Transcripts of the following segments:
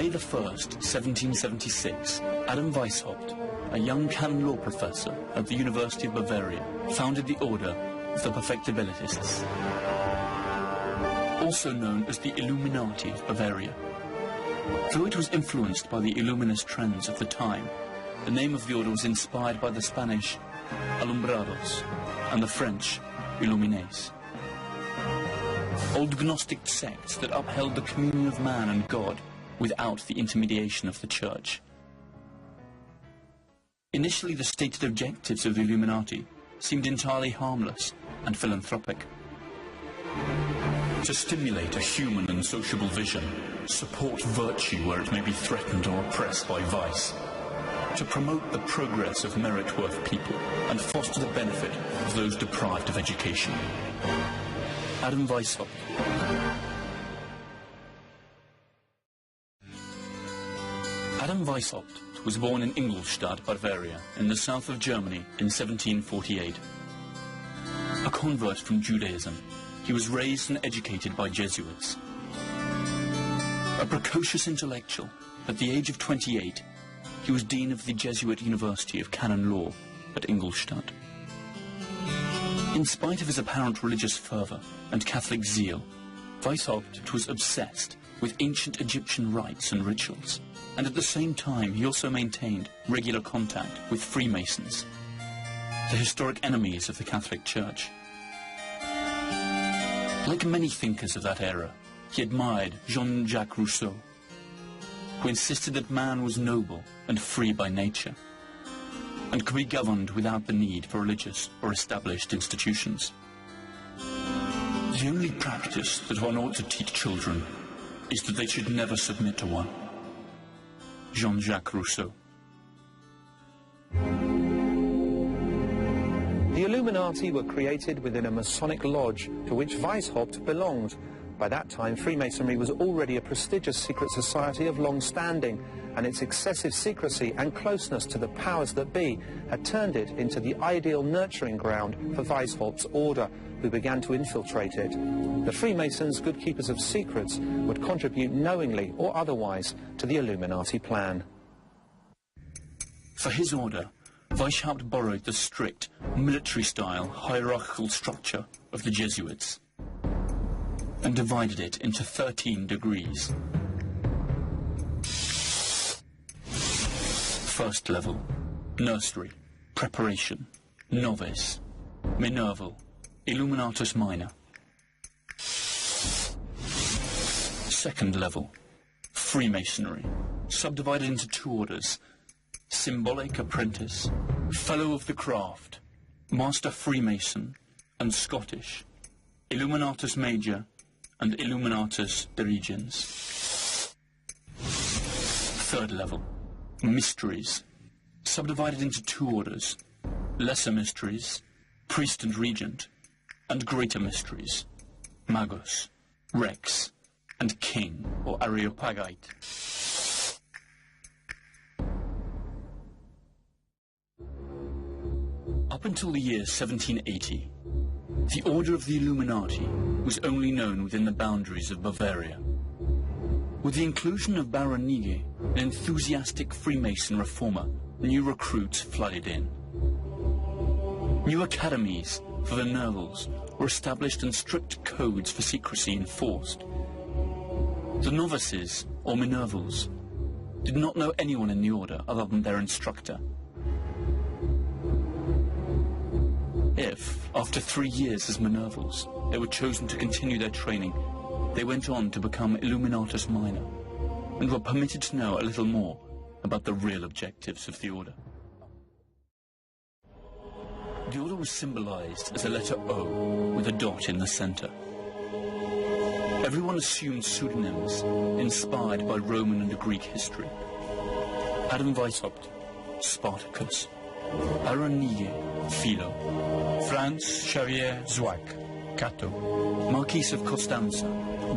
May the 1st, 1776, Adam Weishaupt, a young canon law professor at the University of Bavaria, founded the Order of the Perfectibilists, also known as the Illuminati of Bavaria. Though it was influenced by the Illuminist trends of the time, the name of the order was inspired by the Spanish Alumbrados and the French Illuminés, old Gnostic sects that upheld the communion of man and God without the intermediation of the Church. Initially, the stated objectives of the Illuminati seemed entirely harmless and philanthropic. To stimulate a human and sociable vision, support virtue where it may be threatened or oppressed by vice, to promote the progress of merit-worth people and foster the benefit of those deprived of education. Adam Weishaupt. Adam Weishaupt was born in Ingolstadt, Bavaria, in the south of Germany in 1748. A convert from Judaism, he was raised and educated by Jesuits. A precocious intellectual, at the age of 28, he was dean of the Jesuit University of Canon Law at Ingolstadt. In spite of his apparent religious fervour and Catholic zeal, Weishaupt was obsessed with ancient Egyptian rites and rituals, and at the same time he also maintained regular contact with Freemasons, the historic enemies of the Catholic Church. Like many thinkers of that era, he admired Jean-Jacques Rousseau, who insisted that man was noble and free by nature, and could be governed without the need for religious or established institutions. The only practice that one ought to teach children is that they should never submit to one. Jean-Jacques Rousseau. The Illuminati were created within a Masonic lodge to which Weishaupt belonged. By that time, Freemasonry was already a prestigious secret society of long standing, and its excessive secrecy and closeness to the powers that be had turned it into the ideal nurturing ground for Weishaupt's order, who began to infiltrate it. The Freemasons, good keepers of secrets, would contribute knowingly or otherwise to the Illuminati plan. For his order, Weishaupt borrowed the strict, military-style hierarchical structure of the Jesuits and divided it into 13 degrees. First level, nursery, preparation, novice, Minerval, Illuminatus minor. Second level, Freemasonry, subdivided into 2 orders: Symbolic Apprentice, Fellow of the Craft, Master Freemason, and Scottish, Illuminatus Major, and Illuminatus Dirigens. Third level, Mysteries, subdivided into 2 orders: Lesser Mysteries, Priest and Regent, and Greater Mysteries, Magus, Rex, and King, or Areopagite. Up until the year 1780, the Order of the Illuminati was only known within the boundaries of Bavaria. With the inclusion of Baron Nige, an enthusiastic Freemason reformer, new recruits flooded in. New academies for the Nervals were established and strict codes for secrecy enforced. The novices, or Minervals, did not know anyone in the order other than their instructor. If, after 3 years as Minervals, they were chosen to continue their training, they went on to become Illuminatus Minor, and were permitted to know a little more about the real objectives of the order. The order was symbolized as a letter O with a dot in the center. Everyone assumed pseudonyms inspired by Roman and Greek history. Adam Weishaupt, Spartacus; Baron Nige, Philo; Franz Xavier Zwack, Cato; Marquis of Constanza,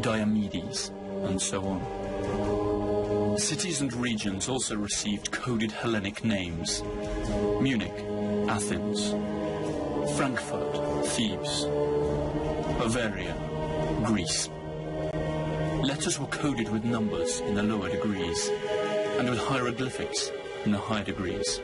Diomedes, and so on. Cities and regions also received coded Hellenic names: Munich, Athens; Frankfurt, Thebes; Bavaria, Greece; Letters were coded with numbers in the lower degrees, and with hieroglyphics in the higher degrees.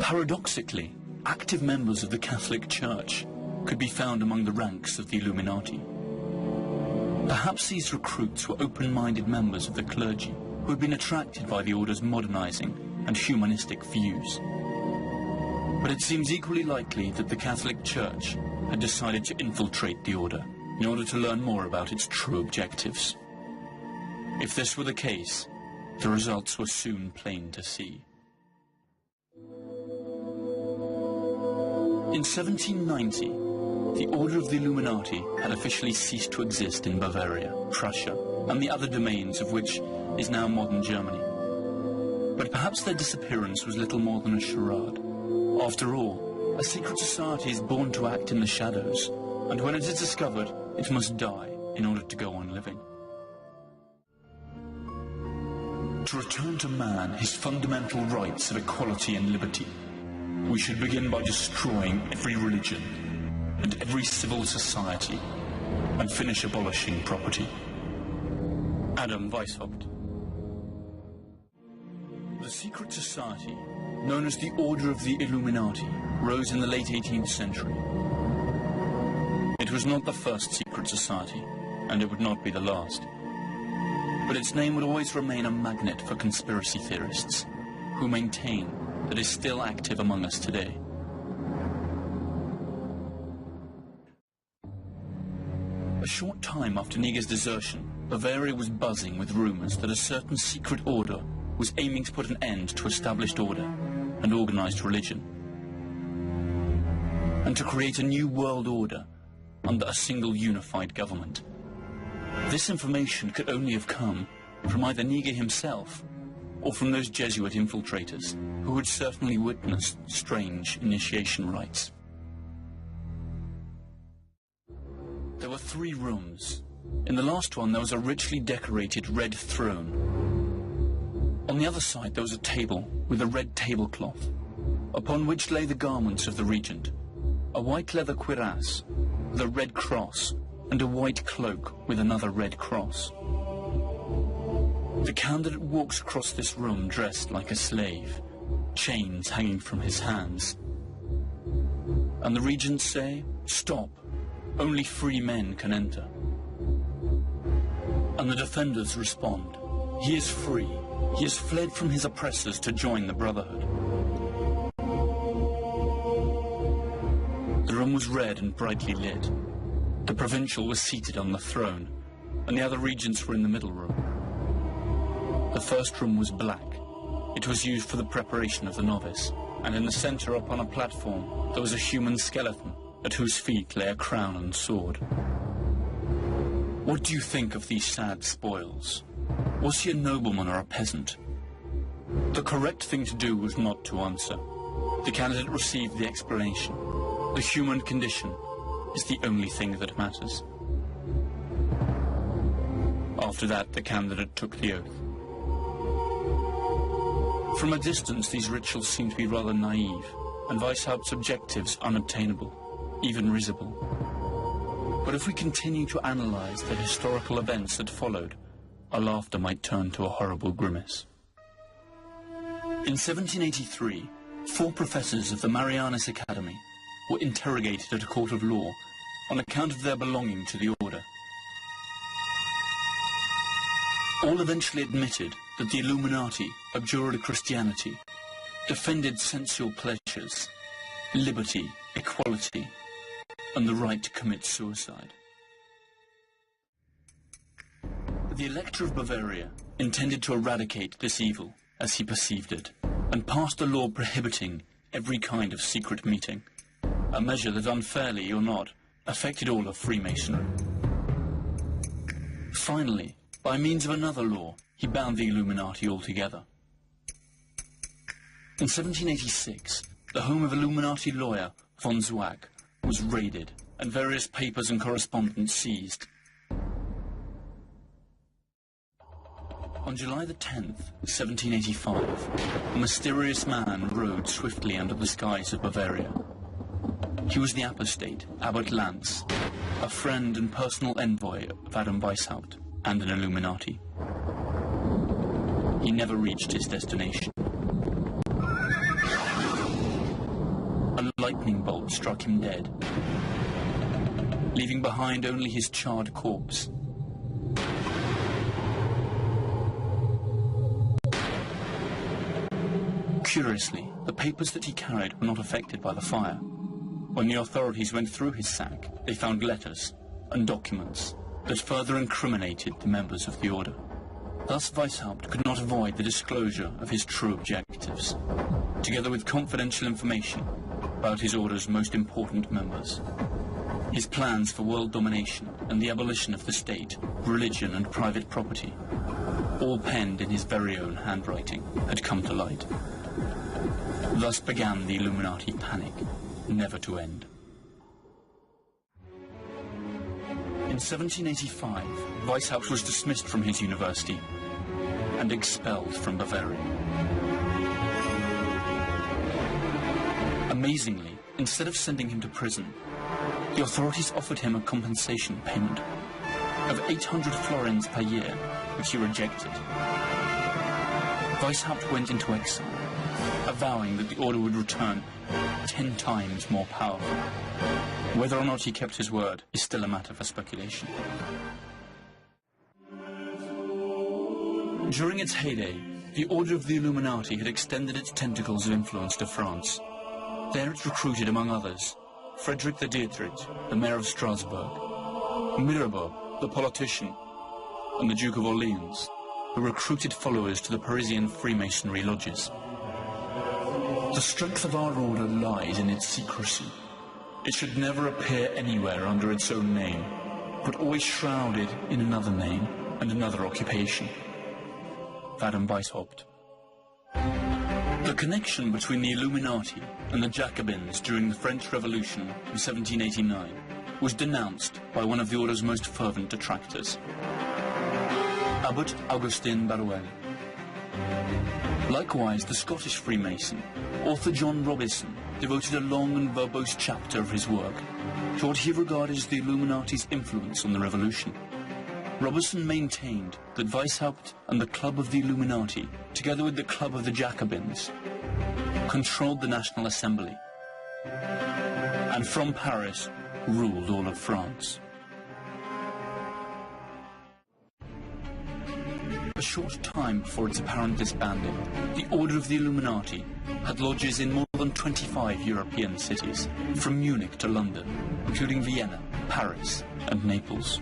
Paradoxically, active members of the Catholic Church could be found among the ranks of the Illuminati. Perhaps these recruits were open-minded members of the clergy who had been attracted by the order's modernizing and humanistic views. But it seems equally likely that the Catholic Church had decided to infiltrate the order in order to learn more about its true objectives. If this were the case, the results were soon plain to see. In 1790, the Order of the Illuminati had officially ceased to exist in Bavaria, Prussia, and the other domains of which is now modern Germany. But perhaps their disappearance was little more than a charade. After all, a secret society is born to act in the shadows, and when it is discovered, it must die in order to go on living. To return to man his fundamental rights of equality and liberty, we should begin by destroying every religion and every civil society, and finish abolishing property. Adam Weishaupt. The secret society, known as the Order of the Illuminati, rose in the late 18th century. It was not the first secret society, and it would not be the last. But its name would always remain a magnet for conspiracy theorists, who maintain that it is still active among us today. A short time after Neger's desertion, Bavaria was buzzing with rumors that a certain secret order was aiming to put an end to established order and organized religion, and to create a new world order under a single unified government. This information could only have come from either Neger himself or from those Jesuit infiltrators who had certainly witnessed strange initiation rites. There were 3 rooms. In the last one there was a richly decorated red throne. On the other side there was a table with a red tablecloth, upon which lay the garments of the regent, a white leather cuirass with a red cross and a white cloak with another red cross. The candidate walks across this room dressed like a slave, chains hanging from his hands. And the regents say, "Stop, only free men can enter." And the defenders respond, "He is free. He has fled from his oppressors to join the Brotherhood." The room was red and brightly lit. The provincial was seated on the throne, and the other regents were in the middle room. The first room was black. It was used for the preparation of the novice, and in the center upon a platform there was a human skeleton at whose feet lay a crown and sword. What do you think of these sad spoils? Was he a nobleman or a peasant? The correct thing to do was not to answer. The candidate received the explanation. The human condition is the only thing that matters. After that, the candidate took the oath. From a distance, these rituals seem to be rather naive, and Weishaupt's objectives unobtainable, even risible. But if we continue to analyze the historical events that followed, our laughter might turn to a horrible grimace. In 1783, 4 professors of the Marianus Academy were interrogated at a court of law on account of their belonging to the order. All eventually admitted that the Illuminati abjured Christianity, defended sensual pleasures, liberty, equality, and the right to commit suicide. The Elector of Bavaria intended to eradicate this evil as he perceived it, and passed a law prohibiting every kind of secret meeting, a measure that, unfairly or not, affected all of Freemasonry. Finally, by means of another law, he bound the Illuminati altogether. In 1786, the home of Illuminati lawyer von Zwack was raided and various papers and correspondence seized. On July the 10th, 1785, a mysterious man rode swiftly under the skies of Bavaria. He was the apostate, Abbot Lance, a friend and personal envoy of Adam Weishaupt, and an Illuminati. He never reached his destination. A lightning bolt struck him dead, leaving behind only his charred corpse. Curiously, the papers that he carried were not affected by the fire. When the authorities went through his sack, they found letters and documents that further incriminated the members of the order. Thus Weishaupt could not avoid the disclosure of his true objectives, together with confidential information about his order's most important members. His plans for world domination and the abolition of the state, religion and private property, all penned in his very own handwriting, had come to light. Thus began the Illuminati panic, never to end. In 1785, Weishaupt was dismissed from his university and expelled from Bavaria. Amazingly, instead of sending him to prison, the authorities offered him a compensation payment of 800 florins per year, which he rejected. Weishaupt went into exile, avowing that the order would return 10 times more powerful. Whether or not he kept his word is still a matter for speculation. During its heyday, the Order of the Illuminati had extended its tentacles of influence to France. There it recruited, among others, Frederick the Dietrich, the mayor of Strasbourg, Mirabeau, the politician, and the Duke of Orleans, who recruited followers to the Parisian Freemasonry lodges. The strength of our order lies in its secrecy. It should never appear anywhere under its own name, but always shrouded in another name and another occupation. Adam Weishaupt. The connection between the Illuminati and the Jacobins during the French Revolution of 1789 was denounced by one of the order's most fervent detractors, Abbot Augustin Barruel. Likewise, the Scottish Freemason, author John Robison, devoted a long and verbose chapter of his work to what he regarded as the Illuminati's influence on the revolution. Robison maintained that Weishaupt and the Club of the Illuminati, together with the Club of the Jacobins, controlled the National Assembly, and from Paris ruled all of France. A short time before its apparent disbanding, the Order of the Illuminati had lodges in more than 25 European cities, from Munich to London, including Vienna, Paris, and Naples.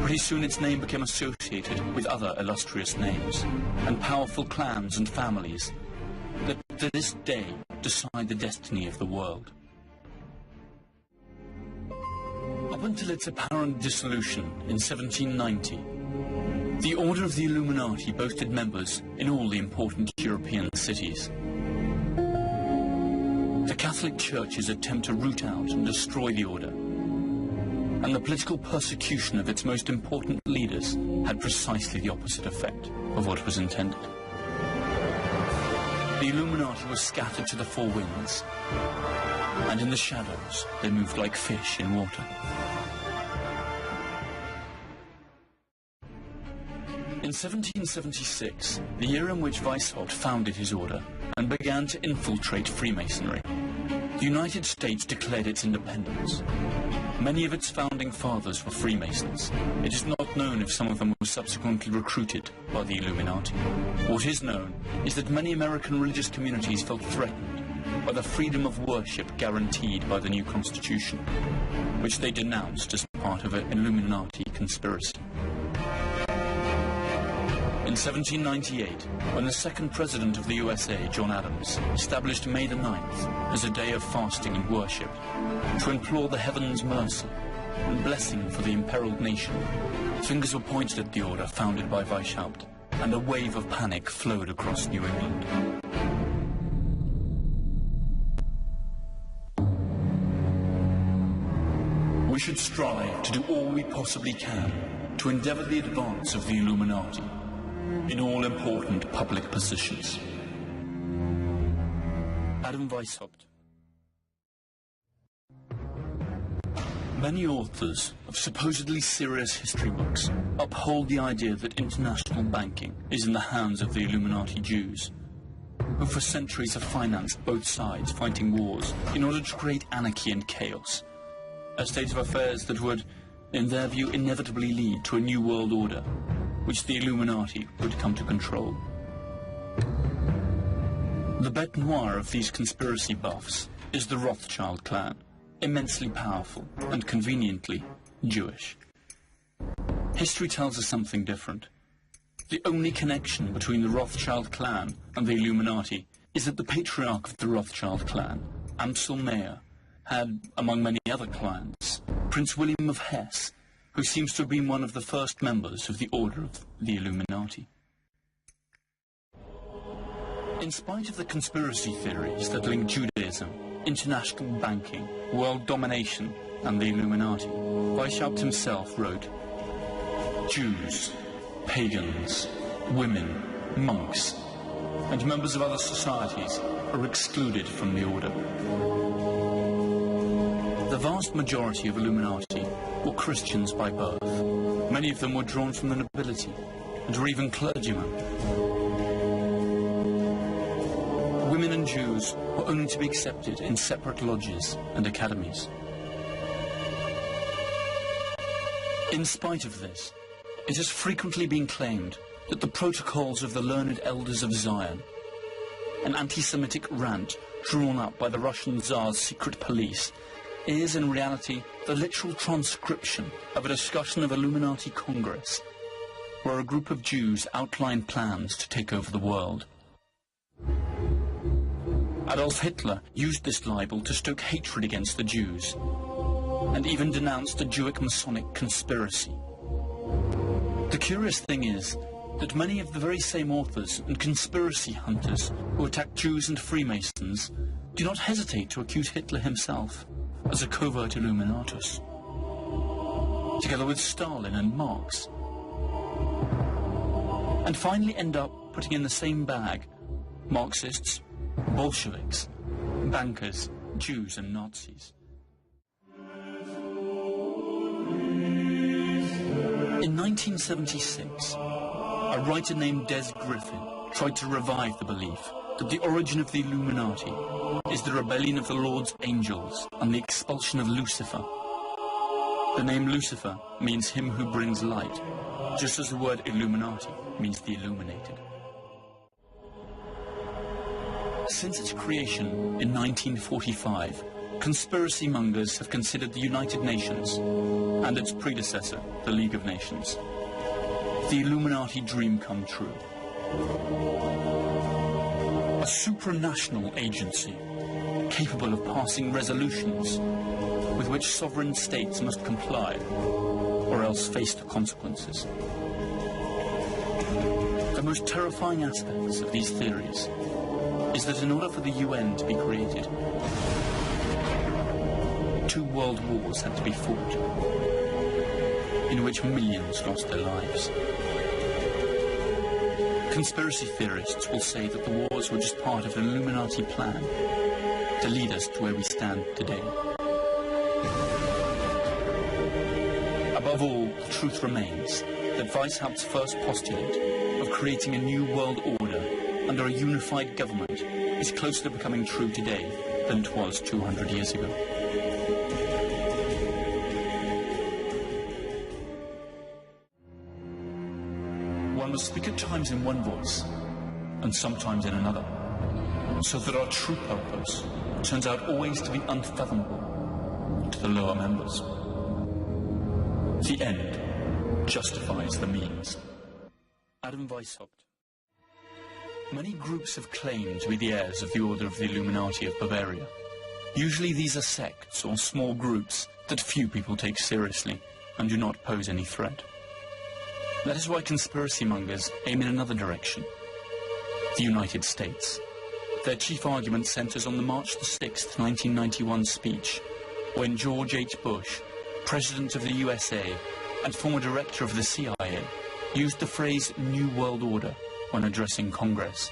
Pretty soon its name became associated with other illustrious names, and powerful clans and families that to this day decide the destiny of the world. Up until its apparent dissolution in 1790, the Order of the Illuminati boasted members in all the important European cities. The Catholic Church's attempt to root out and destroy the Order, and the political persecution of its most important leaders had precisely the opposite effect of what was intended. The Illuminati was scattered to the four winds, and in the shadows they moved like fish in water. In 1776, the year in which Weishaupt founded his order and began to infiltrate Freemasonry, the United States declared its independence. Many of its founding fathers were Freemasons. It is not known if some of them were subsequently recruited by the Illuminati. What is known is that many American religious communities felt threatened by the freedom of worship guaranteed by the new Constitution, which they denounced as part of an Illuminati conspiracy. In 1798, when the second president of the USA, John Adams, established May the 9th as a day of fasting and worship to implore the heavens' mercy and blessing for the imperiled nation, fingers were pointed at the order founded by Weishaupt, and a wave of panic flowed across New England. We should strive to do all we possibly can to endeavor the advance of the Illuminati in all important public positions. Adam Weishaupt. Many authors of supposedly serious history books uphold the idea that international banking is in the hands of the Illuminati Jews, who for centuries have financed both sides fighting wars in order to create anarchy and chaos, a state of affairs that would, in their view, inevitably lead to a new world order, which the Illuminati would come to control. The bête noire of these conspiracy buffs is the Rothschild clan, immensely powerful and conveniently Jewish. History tells us something different. The only connection between the Rothschild clan and the Illuminati is that the patriarch of the Rothschild clan, Amsel Meyer, had, among many other clients, Prince William of Hesse, who seems to have been one of the first members of the Order of the Illuminati. In spite of the conspiracy theories that link Judaism, international banking, world domination, and the Illuminati, Weishaupt himself wrote, "Jews, pagans, women, monks, and members of other societies are excluded from the order." The vast majority of Illuminati were Christians by birth. Many of them were drawn from the nobility, and were even clergymen. Women and Jews were only to be accepted in separate lodges and academies. In spite of this, it has frequently been claimed that the protocols of the learned elders of Zion, an anti-Semitic rant drawn up by the Russian Tsar's secret police, is in reality the literal transcription of a discussion of Illuminati Congress, where a group of Jews outlined plans to take over the world. Adolf Hitler used this libel to stoke hatred against the Jews, and even denounced a Jewish Masonic conspiracy. The curious thing is that many of the very same authors and conspiracy hunters who attack Jews and Freemasons do not hesitate to accuse Hitler himself as a covert Illuminatus, together with Stalin and Marx, and finally end up putting in the same bag Marxists, Bolsheviks, bankers, Jews and Nazis. In 1976, a writer named Des Griffin tried to revive the belief that the origin of the Illuminati is the rebellion of the Lord's angels and the expulsion of Lucifer. The name Lucifer means him who brings light, just as the word Illuminati means the illuminated. Since its creation in 1945, conspiracy mongers have considered the United Nations and its predecessor, the League of Nations, the Illuminati dream come true. A supranational agency capable of passing resolutions with which sovereign states must comply or else face the consequences. The most terrifying aspects of these theories is that in order for the UN to be created, 2 world wars had to be fought, in which millions lost their lives. Conspiracy theorists will say that the wars were just part of an Illuminati plan to lead us to where we stand today. Above all, the truth remains that Weishaupt's first postulate of creating a new world order under a unified government is closer to becoming true today than it was 200 years ago. One must speak at times in one voice and sometimes in another, so that our true purpose turns out always to be unfathomable to the lower members. The end justifies the means. Adam Weishaupt. Many groups have claimed to be the heirs of the Order of the Illuminati of Bavaria. Usually these are sects or small groups that few people take seriously and do not pose any threat. That is why conspiracy mongers aim in another direction: the United States. Their chief argument centers on the March the 6th, 1991 speech, when George H. Bush, President of the USA and former Director of the CIA, used the phrase New World Order when addressing Congress,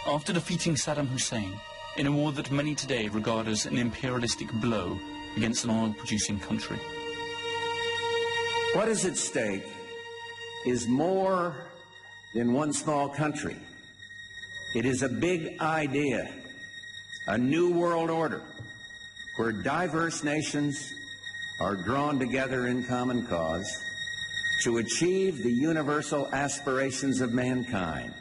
after defeating Saddam Hussein in a war that many today regard as an imperialistic blow against an oil-producing country. What is at stake is more than one small country. It is a big idea, a new world order, where diverse nations are drawn together in common cause to achieve the universal aspirations of mankind.